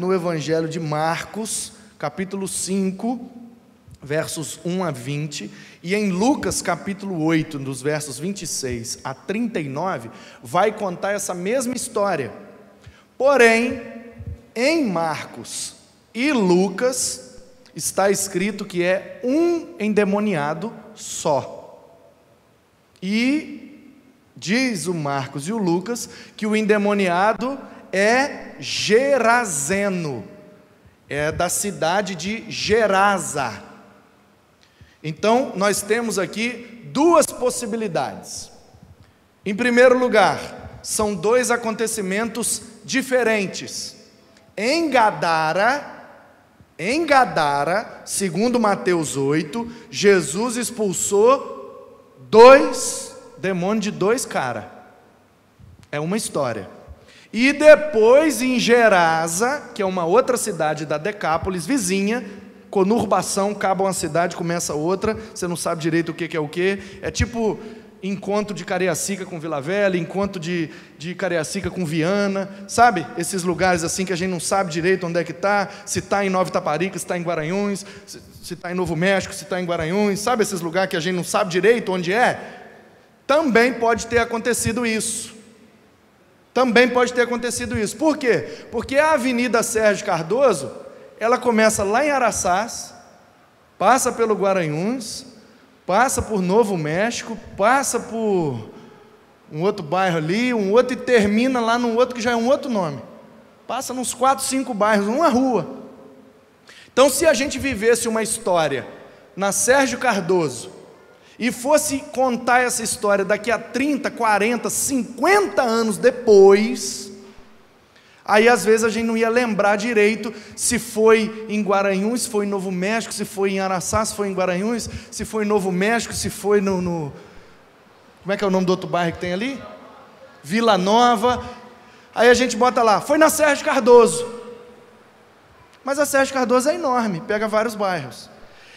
no Evangelho de Marcos, capítulo 5, versos 1 a 20, e em Lucas, capítulo 8, dos versos 26 a 39, vai contar essa mesma história. Porém, em Marcos e Lucas, está escrito que é um endemoniado só. E diz o Marcos e o Lucas que o endemoniado é Gerazeno, é da cidade de Gerasa. Então, nós temos aqui duas possibilidades. Em primeiro lugar, são dois acontecimentos diferentes. Em Gadara, segundo Mateus 8, Jesus expulsou dois demônios de dois caras. É uma história. E depois em Gerasa, que é uma outra cidade da Decápolis, vizinha, conurbação, acaba uma cidade, começa outra, você não sabe direito o que é o que, é tipo encontro de Cariacica com Vila Velha, encontro de Cariacica com Viana, sabe? Esses lugares assim que a gente não sabe direito onde é que está, se está em Nova Itaparica, se está em Guaranhuns, se está em Novo México, se está em Guaranhuns, sabe esses lugares que a gente não sabe direito onde é? Também pode ter acontecido isso. Por quê? Porque a Avenida Sérgio Cardoso, ela começa lá em Araçás, passa pelo Guaranhuns, passa por Novo México, passa por um outro bairro ali, um outro, e termina lá num outro que já é um outro nome. Passa nos 4, 5 bairros, uma rua. Então, se a gente vivesse uma história na Sérgio Cardoso e fosse contar essa história daqui a 30, 40, 50 anos depois, aí às vezes a gente não ia lembrar direito se foi em Guaranhuns, se foi em Novo México, se foi em Araçá, se foi em Guaranhuns, se foi em Novo México, se foi no como é que é o nome do outro bairro que tem ali? Vila Nova. Aí a gente bota lá, foi na Sérgio Cardoso. Mas a Sérgio Cardoso é enorme, pega vários bairros.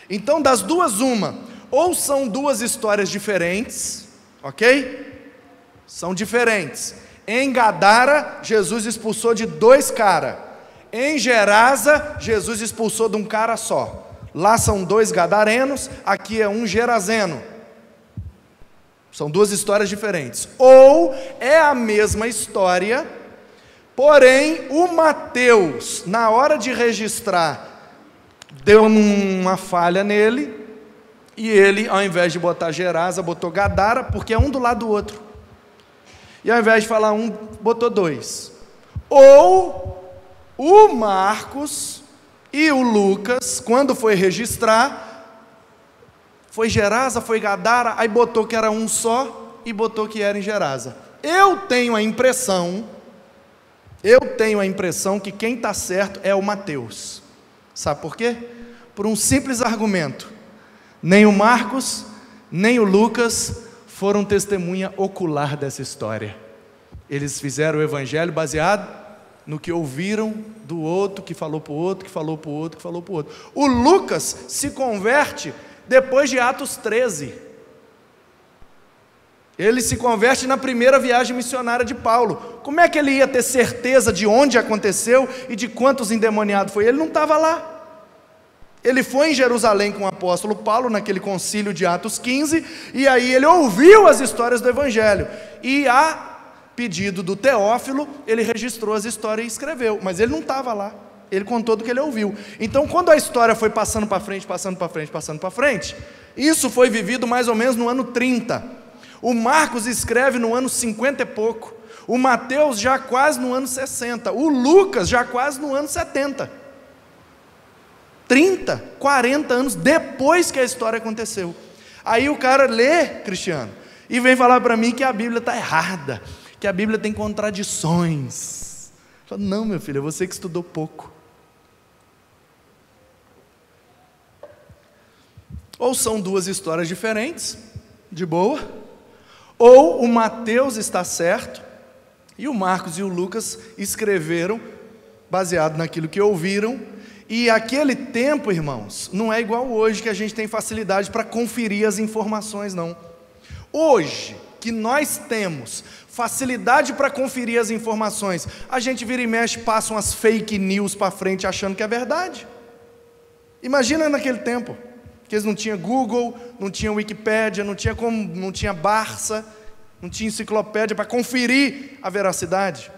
Então, das duas, uma, ou são duas histórias diferentes, ok? São diferentes. Em Gadara, Jesus expulsou de dois caras. Em Gerasa, Jesus expulsou de um cara só. Lá são dois gadarenos, aqui é um gerazeno. São duas histórias diferentes. Ou é a mesma história, porém o Mateus, na hora de registrar, deu uma falha nele, e ele, ao invés de botar Gerasa, botou Gadara, porque é um do lado do outro. E ao invés de falar um, botou dois. Ou o Marcos e o Lucas, quando foi registrar, foi Gerasa, foi Gadara, aí botou que era um só e botou que era em Gerasa. Eu tenho a impressão que quem está certo é o Mateus. Sabe por quê? Por um simples argumento. Nem o Marcos, nem o Lucas foram testemunha ocular dessa história. Eles fizeram o evangelho baseado no que ouviram do outro, que falou para o outro, que falou para o outro, que falou para o outro. O Lucas se converte depois de Atos 13. Ele se converte na primeira viagem missionária de Paulo. Como é que ele ia ter certeza de onde aconteceu e de quantos endemoniados foi? Ele não estava lá. Ele foi em Jerusalém com o apóstolo Paulo, naquele concílio de Atos 15, e aí ele ouviu as histórias do Evangelho, e a pedido do Teófilo, ele registrou as histórias e escreveu, mas ele não estava lá, ele contou do que ele ouviu. Então, quando a história foi passando para frente, isso foi vivido mais ou menos no ano 30, o Marcos escreve no ano 50 e pouco, o Mateus já quase no ano 60, o Lucas já quase no ano 70, 30, 40 anos depois que a história aconteceu. Aí o cara lê, Cristiano, e vem falar para mim que a Bíblia está errada, que a Bíblia tem contradições. Eu falo, não, meu filho, é você que estudou pouco. Ou são duas histórias diferentes, de boa, ou o Mateus está certo, e o Marcos e o Lucas escreveram baseado naquilo que ouviram. E aquele tempo, irmãos, não é igual hoje que a gente tem facilidade para conferir as informações, não. Hoje, que nós temos facilidade para conferir as informações. A gente vira e mexe, passa umas fake news para frente achando que é verdade. Imagina naquele tempo, que eles não tinham Google, não tinham Wikipédia, não tinha Barça, não tinha enciclopédia para conferir a veracidade.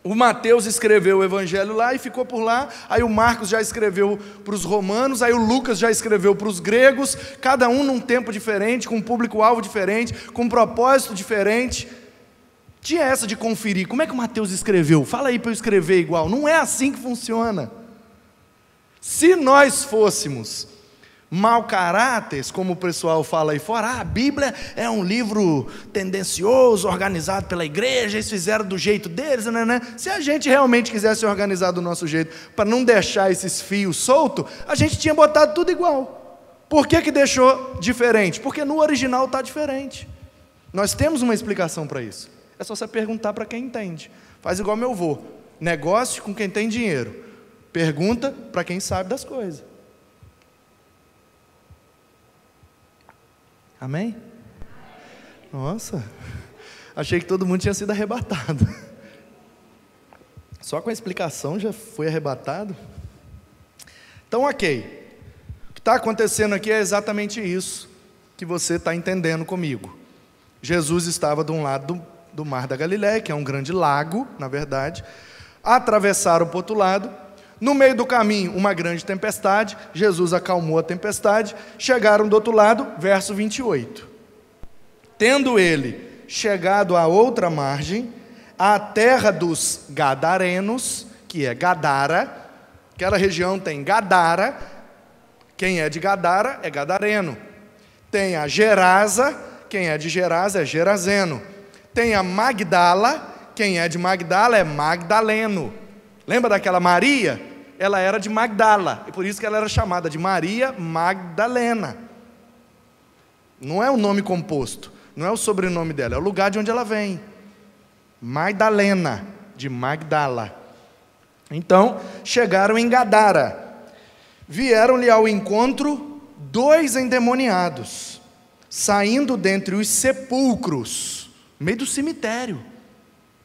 O Mateus escreveu o evangelho lá e ficou por lá, aí o Marcos já escreveu para os romanos, aí o Lucas já escreveu para os gregos, cada um num tempo diferente, com um público-alvo diferente, com um propósito diferente. Tinha essa de conferir, como é que o Mateus escreveu? Fala aí para eu escrever igual. Não é assim que funciona. Se nós fôssemos mau caráteres, como o pessoal fala aí fora, a Bíblia é um livro tendencioso, organizado pela igreja, eles fizeram do jeito deles, né? Se a gente realmente quisesse organizar do nosso jeito, para não deixar esses fios soltos, a gente tinha botado tudo igual. Por que deixou diferente? Porque no original está diferente. Nós temos uma explicação para isso. É só você perguntar para quem entende. Faz igual meu avô, negócio com quem tem dinheiro, pergunta para quem sabe das coisas. Amém? Nossa, achei que todo mundo tinha sido arrebatado. Só com a explicação já foi arrebatado? Então, ok. O que está acontecendo aqui é exatamente isso que você está entendendo comigo. Jesus estava de um lado do Mar da Galileia, que é um grande lago, na verdade. Atravessaram para o outro lado. No meio do caminho, uma grande tempestade. Jesus acalmou a tempestade. Chegaram do outro lado, verso 28. Tendo ele chegado à outra margem, à terra dos Gadarenos, que é Gadara. Aquela região tem Gadara. Quem é de Gadara é gadareno. Tem a Gerasa. Quem é de Gerasa é gerazeno. Tem a Magdala. Quem é de Magdala é magdaleno. Lembra daquela Maria? Ela era de Magdala, e por isso que ela era chamada de Maria Magdalena. Não é o nome composto, não é o sobrenome dela, é o lugar de onde ela vem. Magdalena, de Magdala. Então, chegaram em Gadara. Vieram-lhe ao encontro 2 endemoniados, saindo dentre os sepulcros, no meio do cemitério.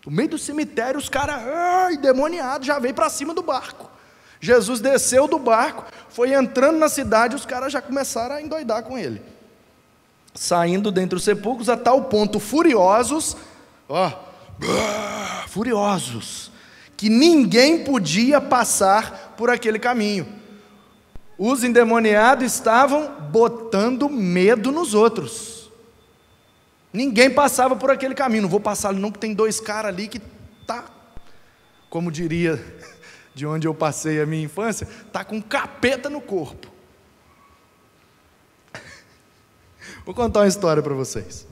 No meio do cemitério, os caras, endemoniados, já veio para cima do barco. Jesus desceu do barco, foi entrando na cidade, os caras já começaram a endoidar com ele. Saindo dentre os sepulcros, a tal ponto furiosos, furiosos, que ninguém podia passar por aquele caminho. Os endemoniados estavam botando medo nos outros. Ninguém passava por aquele caminho. Não vou passar não, porque tem 2 caras ali que tá, como diria de onde eu passei a minha infância, tá com capeta no corpo. Vou contar uma história para vocês.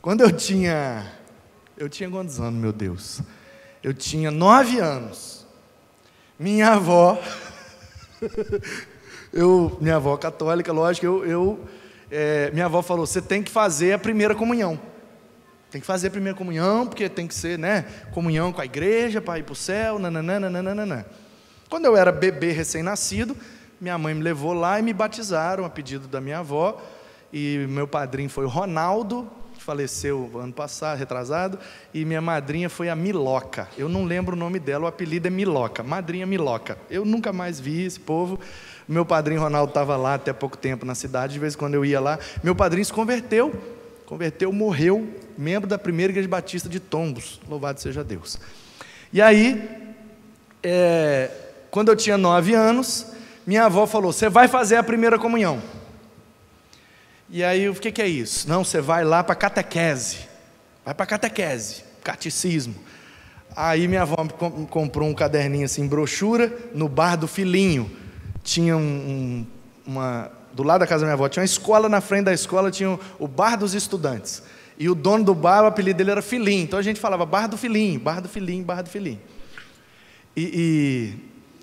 Quando eu tinha quantos anos, meu Deus? Eu tinha 9 anos. Minha avó, minha avó católica, lógico, minha avó falou, você tem que fazer a primeira comunhão. Tem que fazer a primeira comunhão, porque tem que ser, né, comunhão com a igreja, para ir para o céu, nananana. Quando eu era bebê recém-nascido, minha mãe me levou lá e me batizaram a pedido da minha avó, e meu padrinho foi o Ronaldo, que faleceu ano passado, retrasado, e minha madrinha foi a Miloca. Eu não lembro o nome dela, o apelido é Miloca, madrinha Miloca. Eu nunca mais vi esse povo. Meu padrinho Ronaldo estava lá até pouco tempo na cidade, de vez em quando eu ia lá. Meu padrinho se converteu, morreu, membro da primeira igreja batista de Tombos, louvado seja Deus. E aí, quando eu tinha 9 anos, minha avó falou, você vai fazer a primeira comunhão. E aí, o que é isso? Não, você vai lá para catequese, catecismo. Aí minha avó comprou um caderninho assim, brochura, no bar do Filhinho. Tinha do lado da casa da minha avó, tinha uma escola, na frente da escola tinha o bar dos estudantes. E o dono do bar, o apelido dele era Filhinho. Então a gente falava bar do Filhinho. E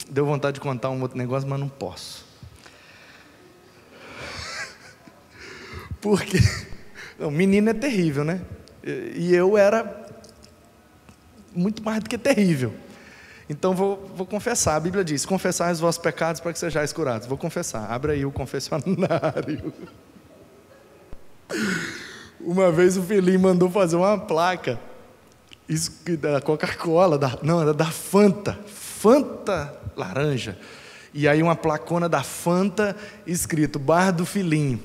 deu vontade de contar um outro negócio, mas não posso. Porque o menino é terrível, né? E eu era muito mais do que terrível. Então vou confessar, a Bíblia diz, confessai os vossos pecados para que sejais curados. Vou confessar, abre aí o confessionário. Uma vez o filhinho mandou fazer uma placa da Coca-Cola, era da Fanta laranja. E aí uma placona da Fanta escrito Bar do Filhinho.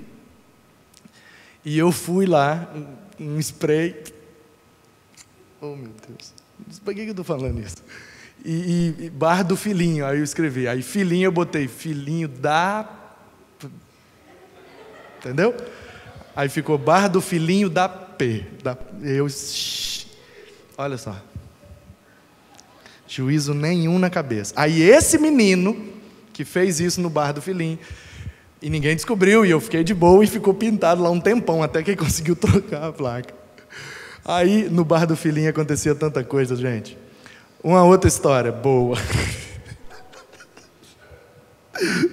E eu fui lá, um spray. Oh, meu Deus. Por que eu estou falando isso? E Bar do Filhinho, aí eu escrevi. Aí filhinho eu botei filhinho da... Entendeu? Aí ficou Bar do Filhinho da P. Olha só. Juízo nenhum na cabeça. Aí esse menino que fez isso no Bar do Filhinho, e ninguém descobriu, e eu fiquei de boa, e ficou pintado lá um tempão, até que ele conseguiu trocar a placa. Aí, no Bar do Filhinho acontecia tanta coisa, gente. Uma outra história boa.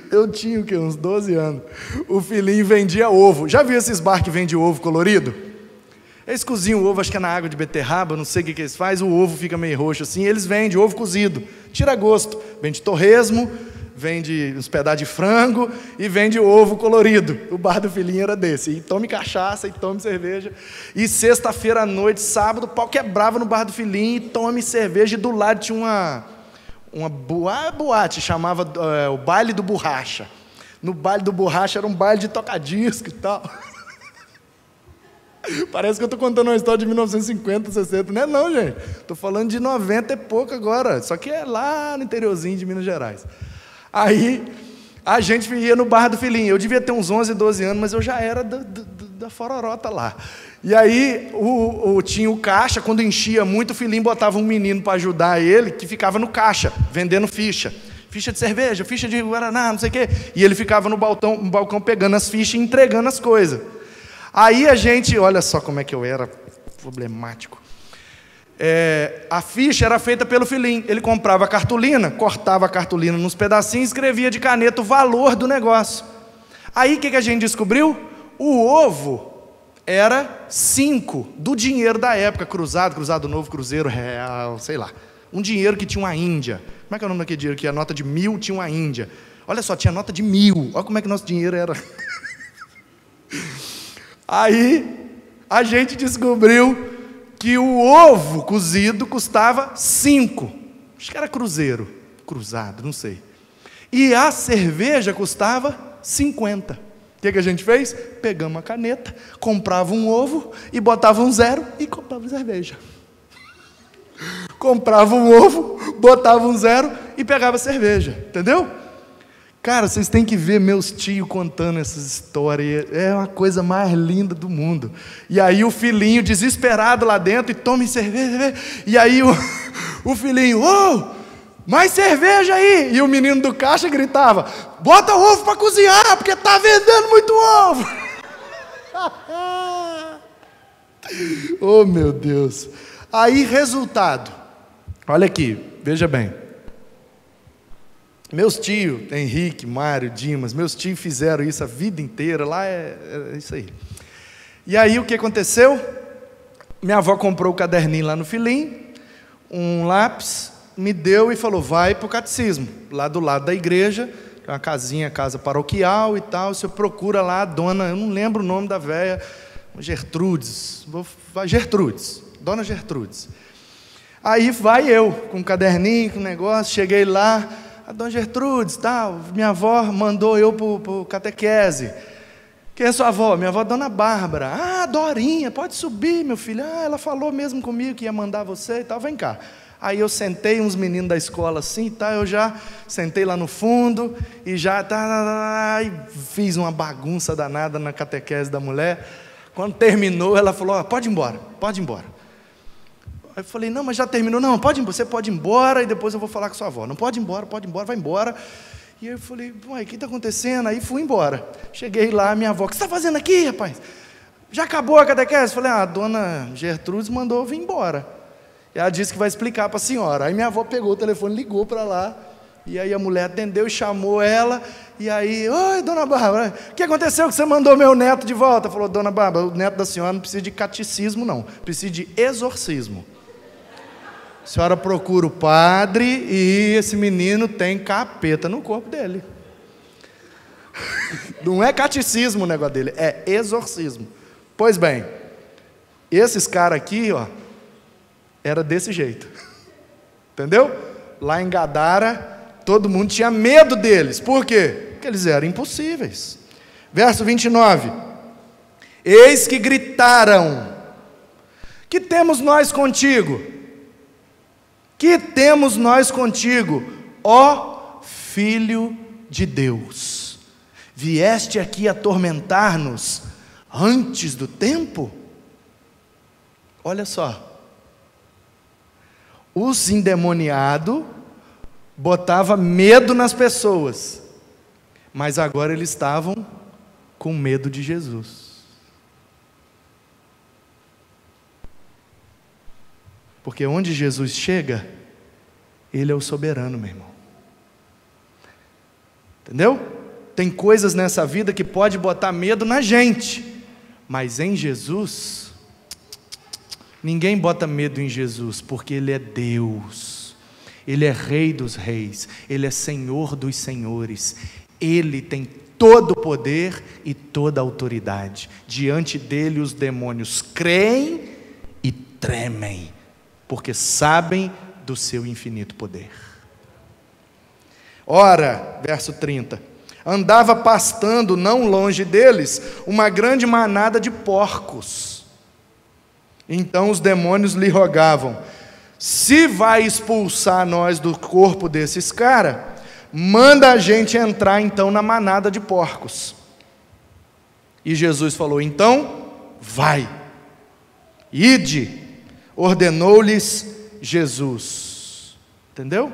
Eu tinha o quê? Uns 12 anos. O filhinho vendia ovo. Já viu esses bar que vendem ovo colorido? Eles cozinham o ovo, acho que é na água de beterraba, não sei o que eles fazem, o ovo fica meio roxo assim, eles vendem ovo cozido, tira gosto, vende torresmo, vende uns pedaços de frango e vende ovo colorido. O Bar do Filhinho era desse, e tome cachaça, e tome cerveja, e sexta-feira à noite, sábado, o pau quebrava no Bar do Filhinho, e tome cerveja, e do lado tinha uma boate, chamava o Baile do Borracha. No Baile do Borracha era um baile de toca-disco e tal. Parece que eu estou contando uma história de 1950, 60. Não é não, gente. Estou falando de 90 e pouco agora. Só que é lá no interiorzinho de Minas Gerais. Aí, a gente ia no Bar do Filhinho. Eu devia ter uns 11, 12 anos, mas eu já era da fororota lá. E aí, tinha o caixa. Quando enchia muito, o Filhinho botava um menino para ajudar ele, que ficava no caixa, vendendo ficha. Ficha de cerveja, ficha de guaraná, não sei o quê. E ele ficava no balcão pegando as fichas e entregando as coisas. Aí a gente, olha só como é que eu era problemático. A ficha era feita pelo filhinho. Ele comprava a cartolina, cortava a cartolina nos pedacinhos e escrevia de caneta o valor do negócio. Aí o que a gente descobriu? O ovo era 5 do dinheiro da época, cruzado novo, cruzeiro, real, sei lá. Um dinheiro que tinha uma Índia. Como é que é o nome daquele dinheiro? Que a nota de 1000 tinha uma Índia. Olha só, tinha nota de 1000. Olha como é que nosso dinheiro era. Aí, a gente descobriu que o ovo cozido custava 5. Acho que era cruzeiro, cruzado, não sei. E a cerveja custava 50. O que a gente fez? Pegamos uma caneta, comprava um ovo e botava um 0 e comprava cerveja. Comprava um ovo, botava um 0 e pegava cerveja. Entendeu? Cara, vocês têm que ver meus tios contando essas histórias, é uma coisa mais linda do mundo. E aí o filhinho desesperado lá dentro, e tome cerveja, e aí o filhinho, mais cerveja aí! E o menino do caixa gritava, bota ovo para cozinhar, porque tá vendendo muito ovo! Oh meu Deus! Aí resultado, olha aqui, veja bem. Meus tios, Henrique, Mário, Dimas, meus tios fizeram isso a vida inteira, lá é isso aí. E aí o que aconteceu? Minha avó comprou o caderninho lá no filhinho, um lápis, me deu e falou, vai para o catecismo, lá do lado da igreja, que é uma casinha, casa paroquial e tal, você procura lá a dona, eu não lembro o nome da velha, Gertrudes, dona Gertrudes. Aí vai eu, com o caderninho, com o negócio, cheguei lá, a dona Gertrudes, tal, minha avó mandou eu para o catequese. Quem é sua avó? Minha avó é dona Bárbara. Ah, Dorinha, pode subir, meu filho. Ah, ela falou mesmo comigo que ia mandar você e tal, vem cá. Aí eu sentei, uns meninos da escola assim, tá, eu já sentei lá no fundo e já e fiz uma bagunça danada na catequese da mulher. Quando terminou, ela falou, pode ir embora, pode ir embora. Aí eu falei, não, mas já terminou. Não, você pode ir embora e depois eu vou falar com sua avó. Não, pode ir embora, vai embora. E eu falei, uai, o que está acontecendo? Aí fui embora. Cheguei lá, minha avó, o que você está fazendo aqui, rapaz? Já acabou a catequese? Falei, a dona Gertrudes mandou eu vir embora. E ela disse que vai explicar para a senhora. Aí minha avó pegou o telefone, ligou para lá. E aí a mulher atendeu e chamou ela. E aí, oi, dona Bárbara, o que aconteceu que você mandou meu neto de volta? Falou, dona Bárbara, o neto da senhora não precisa de catecismo, não. Precisa de exorcismo. A senhora procura o padre e esse menino tem capeta no corpo dele. Não é catecismo o negócio dele, é exorcismo. Pois bem, Esses caras aqui, ó, era desse jeito. Entendeu? Lá em Gadara, todo mundo tinha medo deles. Por quê? Porque eles eram impossíveis. Verso 29. Eis que gritaram: que temos nós contigo? Que temos nós contigo, ó Filho de Deus? Vieste aqui atormentar-nos antes do tempo? Olha só. Os endemoniados botavam medo nas pessoas, mas agora eles estavam com medo de Jesus. Porque onde Jesus chega, Ele é o soberano, meu irmão. Entendeu? Tem coisas nessa vida que pode botar medo na gente, mas em Jesus, ninguém bota medo em Jesus, porque Ele é Deus, Ele é Rei dos reis, Ele é Senhor dos senhores, Ele tem todo o poder e toda a autoridade. Diante dEle os demônios creem e tremem, porque sabem do seu infinito poder. Ora, verso 30, andava pastando não longe deles uma grande manada de porcos. Então os demônios lhe rogavam: se vai expulsar nós do corpo desses caras, manda a gente entrar então na manada de porcos. E Jesus falou: então vai, ide. Ordenou-lhes Jesus. Entendeu?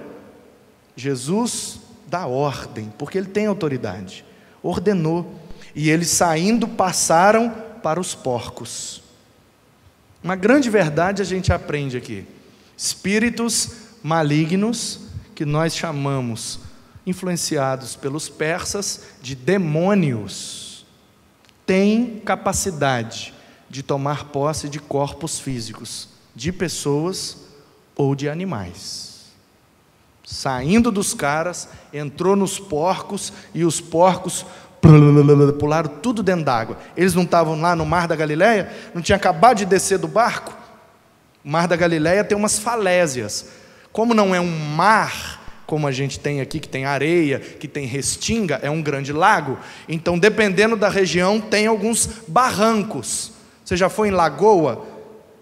Jesus dá ordem, porque Ele tem autoridade. Ordenou. E eles saindo passaram para os porcos. Uma grande verdade a gente aprende aqui: espíritos malignos, que nós chamamos, influenciados pelos persas, de demônios, têm capacidade de tomar posse de corpos físicos, de pessoas ou de animais. Saindo dos caras, entrou nos porcos, e os porcos pularam tudo dentro d'água. Eles não estavam lá no Mar da Galileia? Não tinha acabado de descer do barco? O Mar da Galileia tem umas falésias. Como não é um mar, como a gente tem aqui, que tem areia, que tem restinga, é um grande lago. Então, dependendo da região, tem alguns barrancos. Você já foi em Lagoa,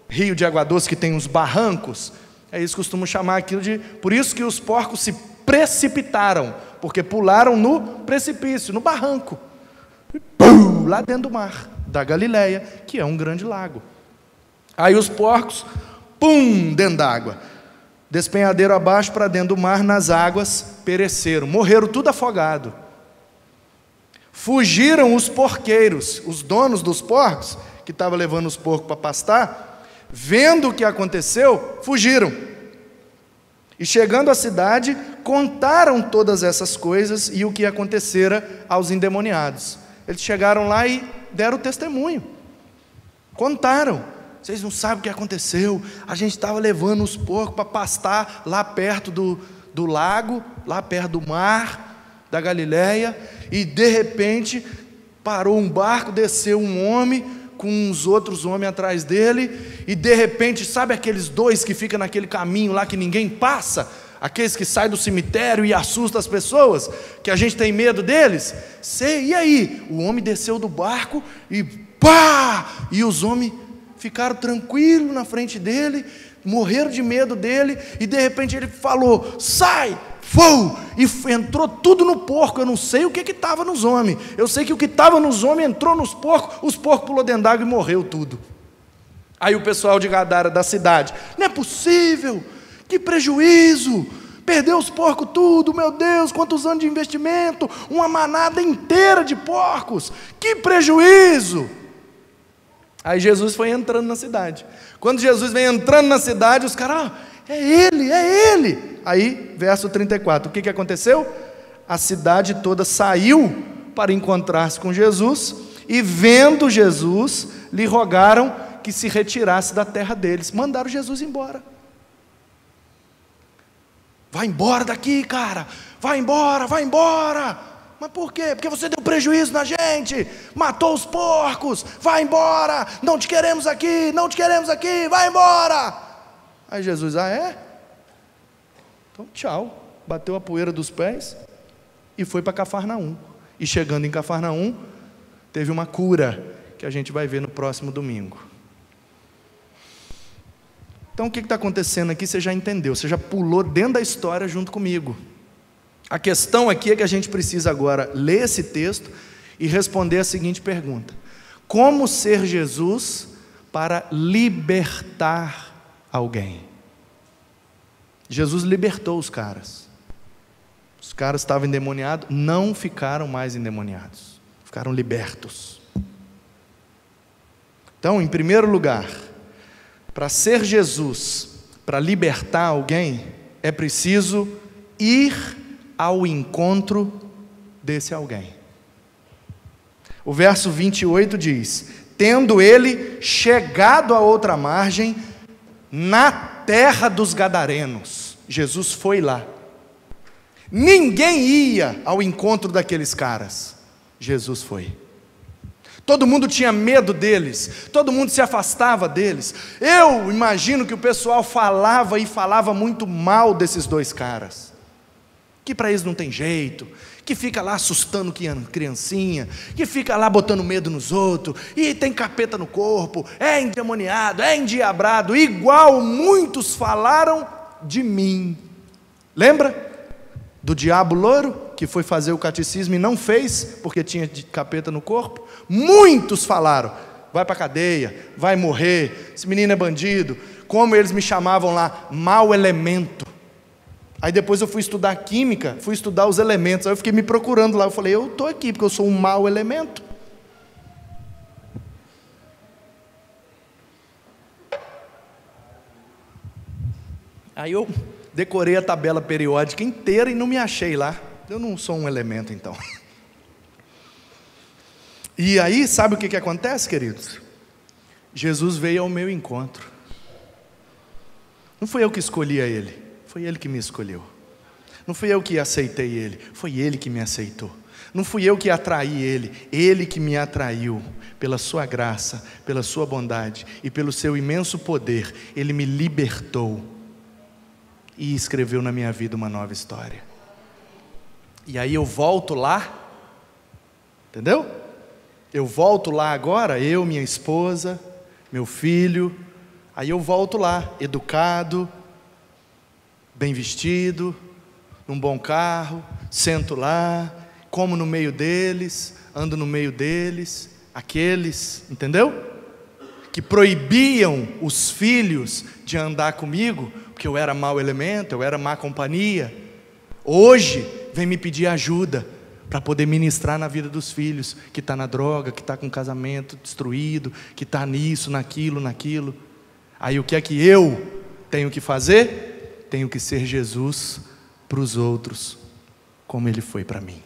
Rio de Água Doce, que tem uns barrancos? É isso que costumam chamar aquilo de... Por isso que os porcos se precipitaram, porque pularam no precipício, no barranco, lá dentro do mar da Galileia, que é um grande lago. Aí os porcos, dentro d'água, despenhadeiro abaixo para dentro do mar, nas águas, pereceram, morreram tudo afogado. Fugiram os porqueiros, os donos dos porcos, que estavam levando os porcos para pastar, vendo o que aconteceu, fugiram. E chegando à cidade, contaram todas essas coisas e o que acontecera aos endemoniados. Eles chegaram lá e deram testemunho. Contaram: vocês não sabem o que aconteceu, a gente estava levando os porcos para pastar lá perto do lago, lá perto do mar da Galileia, e de repente parou um barco, desceu um homem com uns outros homens atrás dele, e de repente, sabe aqueles dois que ficam naquele caminho lá que ninguém passa, aqueles que saem do cemitério e assustam as pessoas, que a gente tem medo deles? E aí? O homem desceu do barco e pá! E os homens ficaram tranquilos na frente dele, morreram de medo dele, e de repente ele falou: sai! E entrou tudo no porco. Eu não sei o que estava nos homens, eu sei que o que estava nos homens entrou nos porcos, os porcos pulou dentro d'água e morreu tudo. Aí o pessoal de Gadara, da cidade: não é possível, que prejuízo, perdeu os porcos tudo, meu Deus, quantos anos de investimento, uma manada inteira de porcos, que prejuízo. Aí Jesus foi entrando na cidade. Quando Jesus vem entrando na cidade, os caras: é ele, é ele. Aí, verso 34, o que aconteceu? A cidade toda saiu para encontrar-se com Jesus, e vendo Jesus, lhe rogaram que se retirasse da terra deles. Mandaram Jesus embora. Vai embora daqui, cara, vai embora, Mas por quê? Porque você deu prejuízo na gente, matou os porcos, vai embora, não te queremos aqui, não te queremos aqui, vai embora. Aí Jesus, é? Então tchau, bateu a poeira dos pés e foi para Cafarnaum. E chegando em Cafarnaum, teve uma cura, que a gente vai ver no próximo domingo. Então o que está acontecendo aqui, você já entendeu, você já pulou dentro da história junto comigo. A questão aqui é que a gente precisa agora ler esse texto e responder a seguinte pergunta: como ser Jesus para libertar alguém? Jesus libertou os caras. Os caras estavam endemoniados, não ficaram mais endemoniados, ficaram libertos. Então, em primeiro lugar, para ser Jesus, para libertar alguém, é preciso ir ao encontro desse alguém. O verso 28 diz: tendo ele chegado à outra margem, na terra dos Gadarenos. Jesus foi lá. Ninguém ia ao encontro daqueles caras. Jesus foi. Todo mundo tinha medo deles, todo mundo se afastava deles. Eu imagino que o pessoal falava e falava muito mal desses dois caras, que para eles não tem jeito, que fica lá assustando criancinha, que fica lá botando medo nos outros, e tem capeta no corpo, é endemoniado, é endiabrado, igual muitos falaram de mim. Lembra do diabo louro, que foi fazer o catecismo e não fez, porque tinha capeta no corpo? Muitos falaram, vai para a cadeia, vai morrer, esse menino é bandido, como eles me chamavam lá, mau elemento. Aí depois eu fui estudar química, fui estudar os elementos, aí eu fiquei me procurando lá, eu falei, eu estou aqui porque eu sou um mau elemento. Aí eu decorei a tabela periódica inteira e não me achei lá, eu não sou um elemento então. E aí sabe o que acontece, queridos? Jesus veio ao meu encontro, não fui eu que escolhi a ele, foi ele que me escolheu. Não fui eu que aceitei ele, foi ele que me aceitou. Não fui eu que atraí ele que me atraiu. Pela sua graça, pela sua bondade e pelo seu imenso poder, ele me libertou e escreveu na minha vida uma nova história. E aí eu volto lá, entendeu? Eu volto lá agora, eu, minha esposa, meu filho, aí eu volto lá, educado, bem vestido, num bom carro, sento lá, como no meio deles, ando no meio deles, aqueles, entendeu? Que proibiam os filhos de andar comigo, porque eu era mau elemento, eu era má companhia. Hoje, vem me pedir ajuda, para poder ministrar na vida dos filhos, que está na droga, que está com o casamento destruído, que está nisso, naquilo. Aí o que é que eu tenho que fazer? Tenho que ser Jesus para os outros, como ele foi para mim.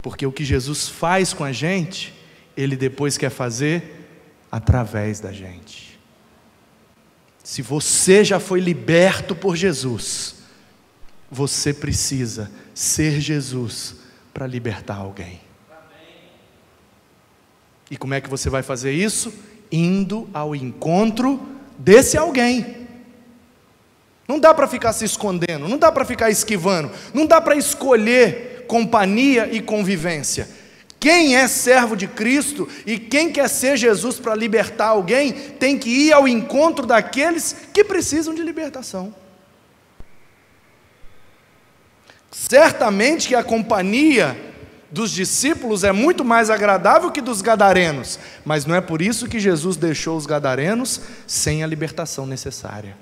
Porque o que Jesus faz com a gente, ele depois quer fazer através da gente. Se você já foi liberto por Jesus, você precisa ser Jesus para libertar alguém. E como é que você vai fazer isso? Indo ao encontro desse alguém. Não dá para ficar se escondendo, não dá para ficar esquivando, não dá para escolher companhia e convivência. Quem é servo de Cristo e quem quer ser Jesus para libertar alguém, tem que ir ao encontro daqueles que precisam de libertação. Certamente que a companhia dos discípulos é muito mais agradável que dos gadarenos, mas não é por isso que Jesus deixou os gadarenos sem a libertação necessária.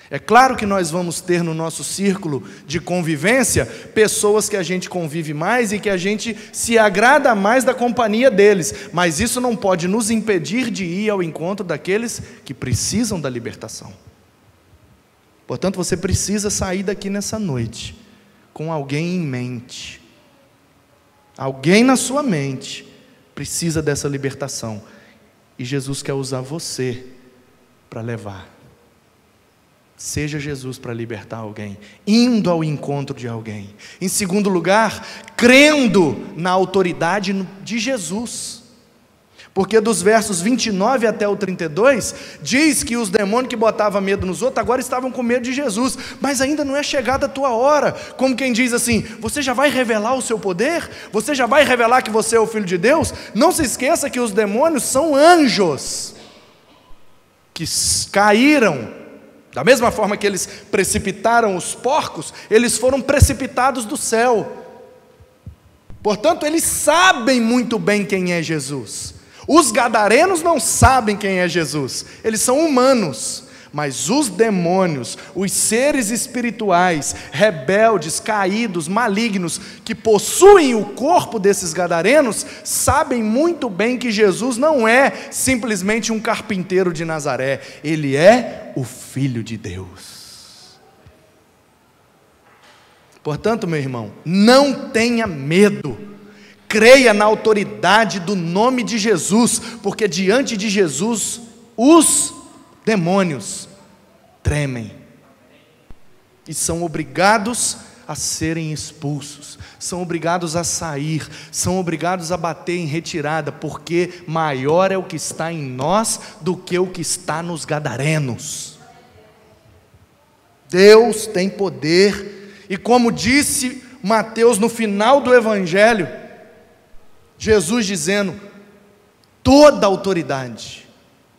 É claro que nós vamos ter no nosso círculo de convivência pessoas que a gente convive mais e que a gente se agrada mais da companhia deles, mas isso não pode nos impedir de ir ao encontro daqueles que precisam da libertação. Portanto, você precisa sair daqui nessa noite com alguém em mente. Alguém na sua mente precisa dessa libertação, e Jesus quer usar você para levar. Seja Jesus para libertar alguém, indo ao encontro de alguém. Em segundo lugar, crendo na autoridade de Jesus. Porque dos versos 29 até o 32, diz que os demônios que botavam medo nos outros, agora estavam com medo de Jesus. Mas ainda não é chegada a tua hora. Como quem diz assim, você já vai revelar o seu poder? Você já vai revelar que você é o Filho de Deus? Não se esqueça que os demônios são anjos, que caíram. Da mesma forma que eles precipitaram os porcos, eles foram precipitados do céu. Portanto, eles sabem muito bem quem é Jesus. Os gadarenos não sabem quem é Jesus, eles são humanos, mas os demônios, os seres espirituais, rebeldes, caídos, malignos, que possuem o corpo desses gadarenos, sabem muito bem que Jesus não é simplesmente um carpinteiro de Nazaré, ele é o Filho de Deus. Portanto, meu irmão, não tenha medo. Creia na autoridade do nome de Jesus, porque diante de Jesus, os demônios tremem, e são obrigados a serem expulsos, são obrigados a sair, são obrigados a bater em retirada, porque maior é o que está em nós, do que o que está nos gadarenos. Deus tem poder, e como disse Mateus no final do Evangelho, Jesus dizendo, toda autoridade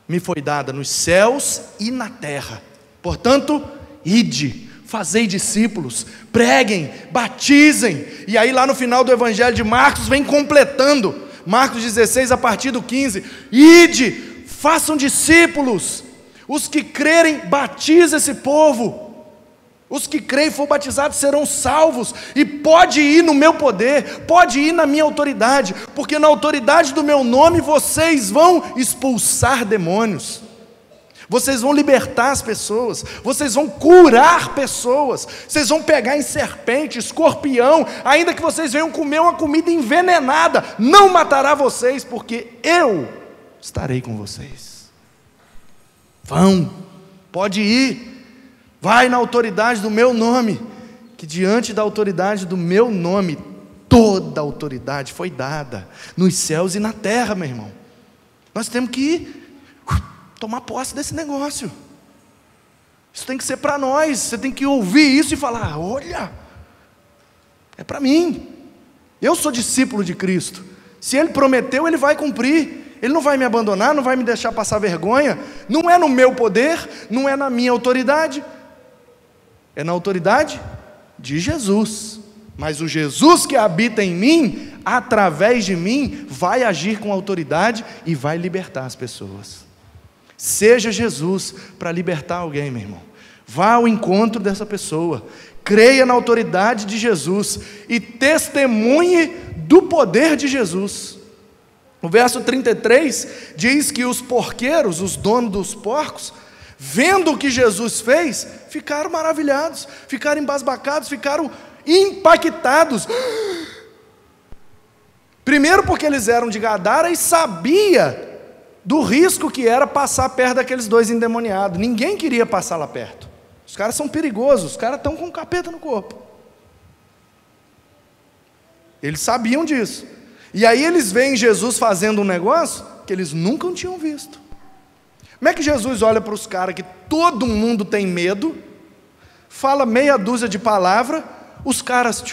me foi dada nos céus e na terra, portanto, ide, fazei discípulos, preguem, batizem, e aí lá no final do Evangelho de Marcos, vem completando, Marcos 16 a partir do 15, ide, façam discípulos, os que crerem, batize esse povo, os que creem e for batizados serão salvos, e pode ir no meu poder, pode ir na minha autoridade, porque na autoridade do meu nome vocês vão expulsar demônios, vocês vão libertar as pessoas, vocês vão curar pessoas, vocês vão pegar em serpente, escorpião, ainda que vocês venham comer uma comida envenenada, não matará vocês, porque eu estarei com vocês. Vão, pode ir, vai na autoridade do meu nome, que diante da autoridade do meu nome, toda a autoridade foi dada, nos céus e na terra, meu irmão. Nós temos que ir, tomar posse desse negócio, isso tem que ser para nós, você tem que ouvir isso e falar, olha, é para mim, eu sou discípulo de Cristo, se Ele prometeu, Ele vai cumprir, Ele não vai me abandonar, não vai me deixar passar vergonha, não é no meu poder, não é na minha autoridade, é na autoridade de Jesus, mas o Jesus que habita em mim, através de mim, vai agir com autoridade e vai libertar as pessoas. Seja Jesus para libertar alguém, meu irmão, vá ao encontro dessa pessoa, creia na autoridade de Jesus e testemunhe do poder de Jesus. O verso 33 diz que os porqueiros, os donos dos porcos, vendo o que Jesus fez, ficaram maravilhados, ficaram embasbacados, ficaram impactados. Primeiro porque eles eram de Gadara e sabia do risco que era passar perto daqueles dois endemoniados. Ninguém queria passar lá perto. Os caras são perigosos, os caras estão com um capeta no corpo. Eles sabiam disso. E aí eles veem Jesus fazendo um negócio que eles nunca tinham visto. Como é que Jesus olha para os caras que todo mundo tem medo, fala meia dúzia de palavras, os caras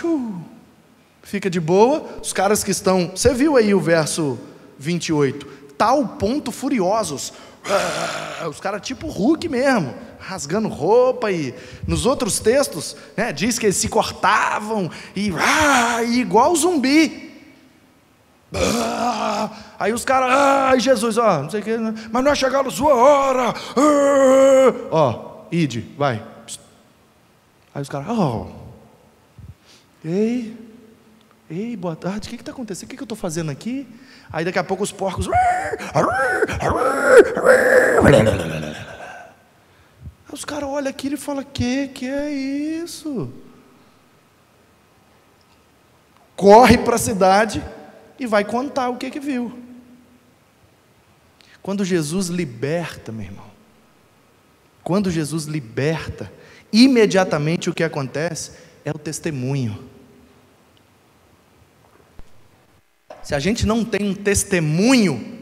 fica de boa, os caras que estão, você viu aí o verso 28, tal ponto furiosos, os caras tipo Hulk mesmo, rasgando roupa, e nos outros textos, né, diz que eles se cortavam, e igual zumbi. Aí os caras, Jesus, não sei o que, mas não é chegado a sua hora, ide, vai. Aí os caras, ei, boa tarde, o que está acontecendo? O que eu estou fazendo aqui? Aí daqui a pouco os porcos, os caras olham aquilo e falam, que é isso? Corre para a cidade e vai contar o que viu. Quando Jesus liberta, meu irmão, Quando Jesus liberta, imediatamente o que acontece é o testemunho. Se a gente não tem um testemunho,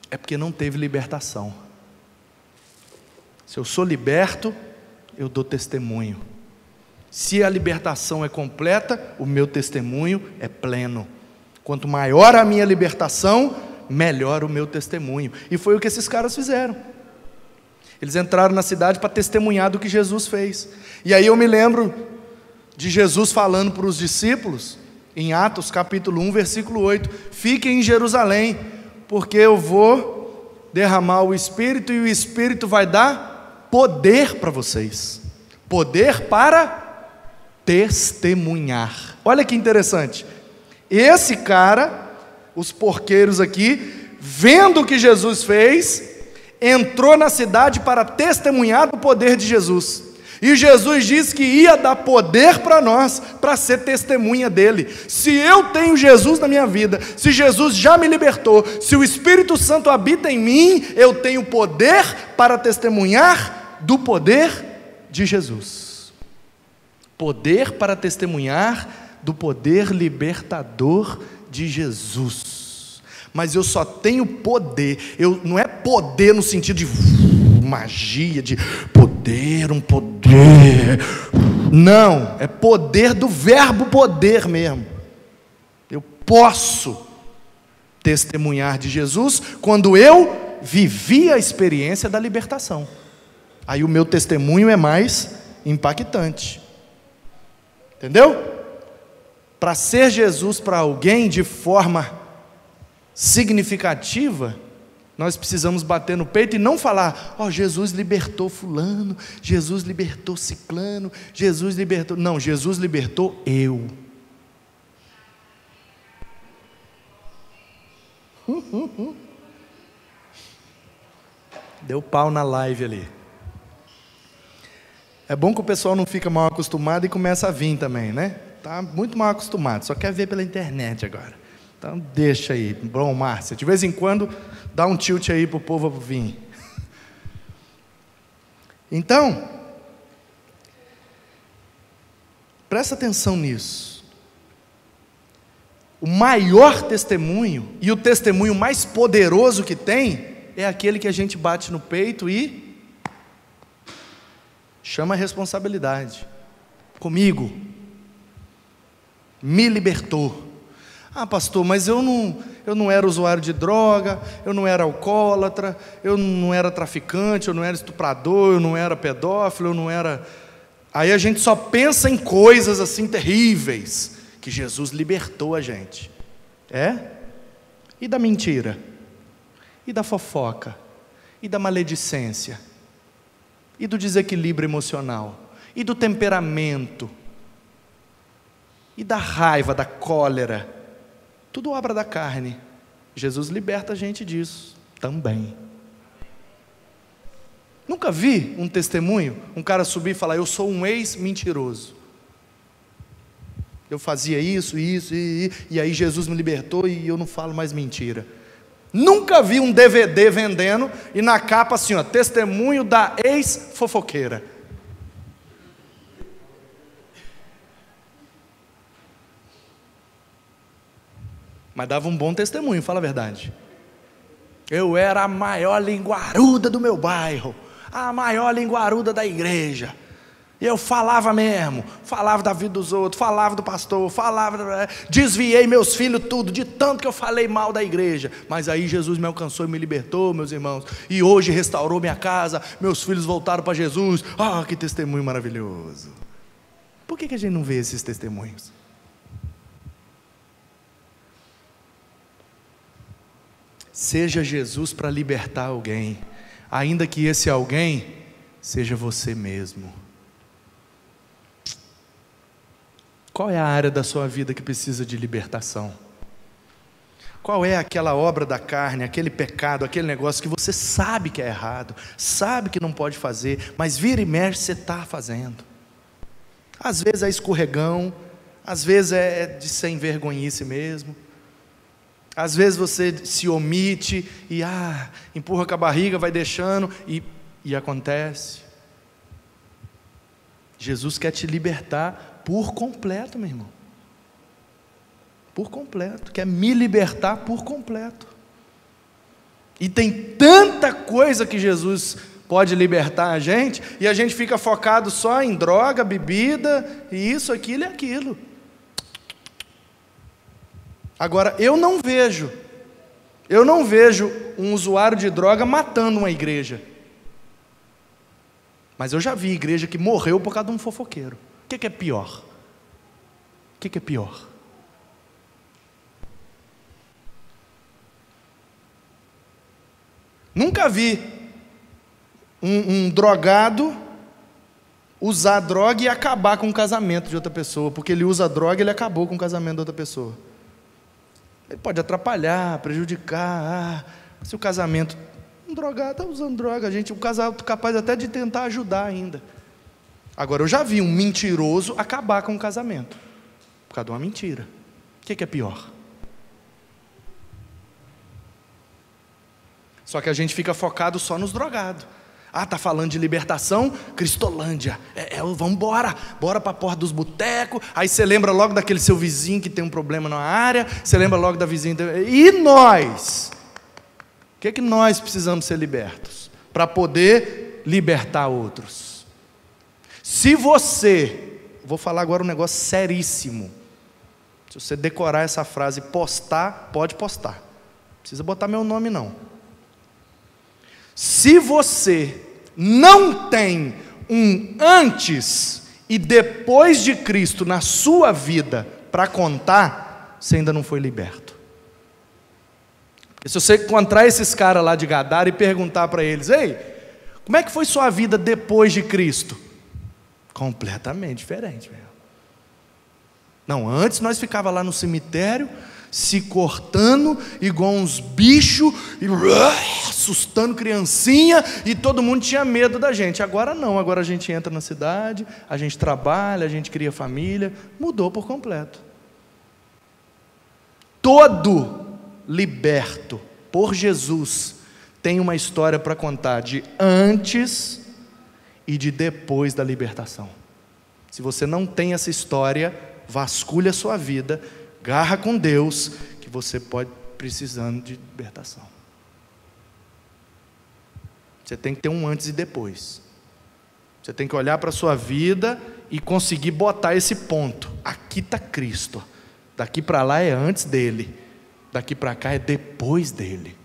é porque não teve libertação. Se eu sou liberto, eu dou testemunho. Se a libertação é completa, o meu testemunho é pleno. Quanto maior a minha libertação, melhor o meu testemunho. E foi o que esses caras fizeram. Eles entraram na cidade para testemunhar do que Jesus fez. E aí eu me lembro de Jesus falando para os discípulos, em Atos capítulo 1, versículo 8: fiquem em Jerusalém, porque eu vou derramar o Espírito, e o Espírito vai dar poder para vocês. Poder para testemunhar. Olha que interessante. Esse cara, os porqueiros aqui, vendo o que Jesus fez, entrou na cidade para testemunhar do poder de Jesus. E Jesus disse que ia dar poder para nós, para ser testemunha dele. Se eu tenho Jesus na minha vida, se Jesus já me libertou, se o Espírito Santo habita em mim, eu tenho poder para testemunhar do poder de Jesus. Poder para testemunhar do poder libertador de Jesus. Mas eu só tenho poder, não é poder no sentido de magia, de poder, um poder. Não, é poder do verbo poder mesmo. Eu posso testemunhar de Jesus quando eu vivi a experiência da libertação. Aí o meu testemunho é mais impactante. Entendeu? Para ser Jesus para alguém de forma significativa, nós precisamos bater no peito e não falar: ó, Jesus libertou fulano, Jesus libertou ciclano, Jesus libertou. Não, Jesus libertou eu. Deu pau na live ali. É bom que o pessoal não fica mal acostumado e começa a vir também, né? Está muito mal acostumado, só quer ver pela internet agora. Então deixa aí, bom, Márcia, de vez em quando dá um tilt aí para o povo vir. Então, presta atenção nisso. O maior testemunho e o testemunho mais poderoso que tem é aquele que a gente bate no peito e chama a responsabilidade. Comigo. Me libertou. Ah, pastor, mas eu não era usuário de droga, eu não era alcoólatra, eu não era traficante, eu não era estuprador, eu não era pedófilo, eu não era... Aí a gente só pensa em coisas assim terríveis, que Jesus libertou a gente. É? E da mentira? E da fofoca? E da maledicência? E do desequilíbrio emocional? E do temperamento? E da raiva, da cólera? Tudo obra da carne. Jesus liberta a gente disso também. Nunca vi um testemunho, um cara subir e falar: eu sou um ex-mentiroso. Eu fazia isso, e aí Jesus me libertou e eu não falo mais mentira. Nunca vi um DVD vendendo e na capa assim, ó, testemunho da ex-fofoqueira. Mas dava um bom testemunho, fala a verdade. Eu era a maior linguaruda do meu bairro, a maior linguaruda da igreja. Eu falava mesmo, falava da vida dos outros, falava do pastor, desviei meus filhos tudo, de tanto que eu falei mal da igreja. Mas aí Jesus me alcançou e me libertou, meus irmãos. E hoje restaurou minha casa, meus filhos voltaram para Jesus. Ah, que testemunho maravilhoso. Por que a gente não vê esses testemunhos? Seja Jesus para libertar alguém, ainda que esse alguém seja você mesmo. Qual é a área da sua vida que precisa de libertação? Qual é aquela obra da carne, aquele pecado, aquele negócio que você sabe que é errado, sabe que não pode fazer, mas vira e mexe você está fazendo? Às vezes é escorregão, às vezes é de sem vergonhice mesmo. Às vezes você se omite e empurra com a barriga, vai deixando e acontece. Jesus quer te libertar por completo, meu irmão. Por completo. Quer me libertar por completo. E tem tanta coisa que Jesus pode libertar a gente, e a gente fica focado só em droga, bebida, e isso, aquilo e aquilo. Agora, eu não vejo um usuário de droga matando uma igreja. Mas eu já vi igreja que morreu por causa de um fofoqueiro. O que é pior? O que é pior? Nunca vi um drogado usar droga e acabar com o casamento de outra pessoa, porque ele usa droga e ele acabou com o casamento de outra pessoa. Ele pode atrapalhar, prejudicar. Se o casamento, um drogado está usando droga, o casal é capaz até de tentar ajudar ainda. Agora, eu já vi um mentiroso acabar com o casamento por causa de uma mentira. O que é pior? Só que a gente fica focado só nos drogados. Está falando de libertação, Cristolândia. Vamos embora, bora para a porta dos botecos. Aí você lembra logo daquele seu vizinho que tem um problema na área. Você lembra logo da vizinha. E nós? O que nós precisamos ser libertos? Para poder libertar outros. Se você, vou falar agora um negócio seríssimo. Se você decorar essa frase e postar, pode postar. Não precisa botar meu nome não. Se você não tem um antes e depois de Cristo na sua vida para contar, você ainda não foi liberto. E se você encontrar esses caras lá de Gadara e perguntar para eles: ei, como é que foi sua vida depois de Cristo? Completamente diferente, meu. Não, antes nós ficava lá no cemitério se cortando igual uns bichos e assustando criancinha, e todo mundo tinha medo da gente. Agora não, agora a gente entra na cidade, a gente trabalha, a gente cria família. Mudou por completo. Todo liberto por Jesus tem uma história para contar de antes e de depois da libertação. Se você não tem essa história, vasculha a sua vida, garra com Deus, que você pode precisando de libertação. Você tem que ter um antes e depois. Você tem que olhar para a sua vida e conseguir botar esse ponto. Aqui está Cristo. Daqui para lá é antes dele. Daqui para cá é depois dele.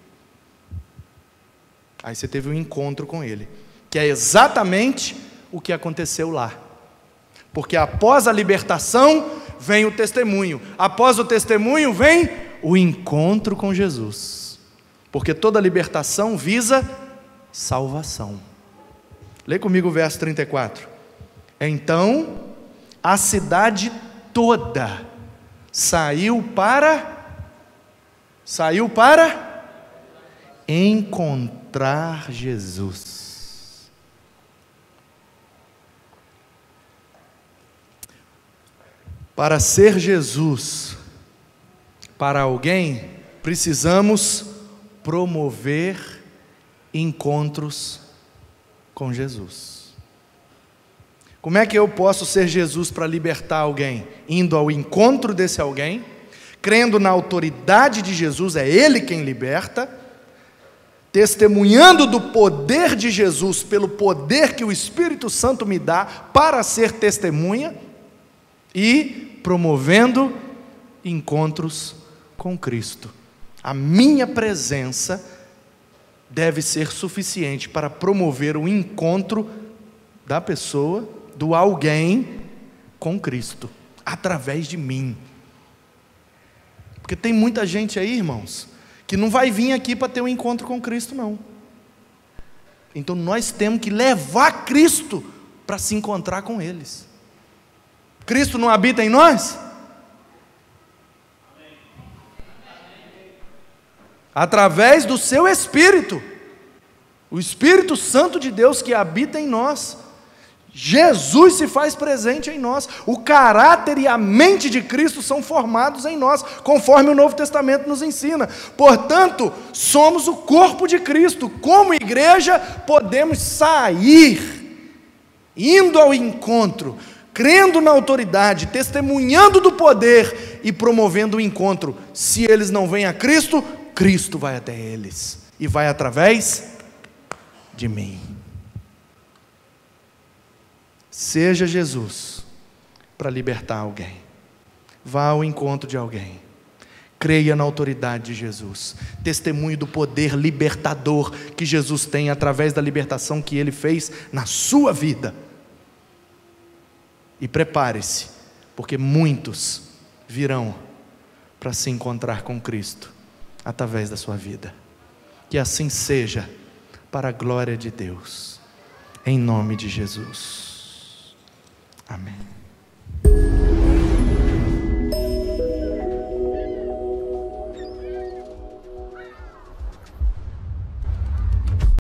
Aí você teve um encontro com ele, que é exatamente o que aconteceu lá. Porque após a libertação vem o testemunho. Após o testemunho vem o encontro com Jesus. Porque toda libertação visa salvação. Lê comigo o verso 34. Então a cidade toda saiu para encontrar Jesus. Para ser Jesus para alguém, precisamos promover encontros com Jesus. Como é que eu posso ser Jesus para libertar alguém? Indo ao encontro desse alguém, crendo na autoridade de Jesus, é Ele quem liberta, testemunhando do poder de Jesus, pelo poder que o Espírito Santo me dá para ser testemunha, e promovendo encontros com Cristo. A minha presença deve ser suficiente para promover o encontro da pessoa, do alguém, com Cristo, através de mim. Porque tem muita gente aí, irmãos, que não vai vir aqui para ter um encontro com Cristo, não. Então nós temos que levar Cristo para se encontrar com eles. Cristo não habita em nós? Através do seu Espírito, o Espírito Santo de Deus que habita em nós. Jesus se faz presente em nós. O caráter e a mente de Cristo são formados em nós, conforme o Novo Testamento nos ensina. Portanto, somos o corpo de Cristo. Como igreja, podemos sair indo ao encontro, crendo na autoridade, testemunhando do poder e promovendo o encontro. Se eles não vêm a Cristo, Cristo vai até eles e vai através de mim. Seja Jesus para libertar alguém. Vá ao encontro de alguém. Creia na autoridade de Jesus. Testemunhe do poder libertador que Jesus tem através da libertação que Ele fez na sua vida. E prepare-se, porque muitos virão para se encontrar com Cristo através da sua vida. Que assim seja, para a glória de Deus, em nome de Jesus. Amém.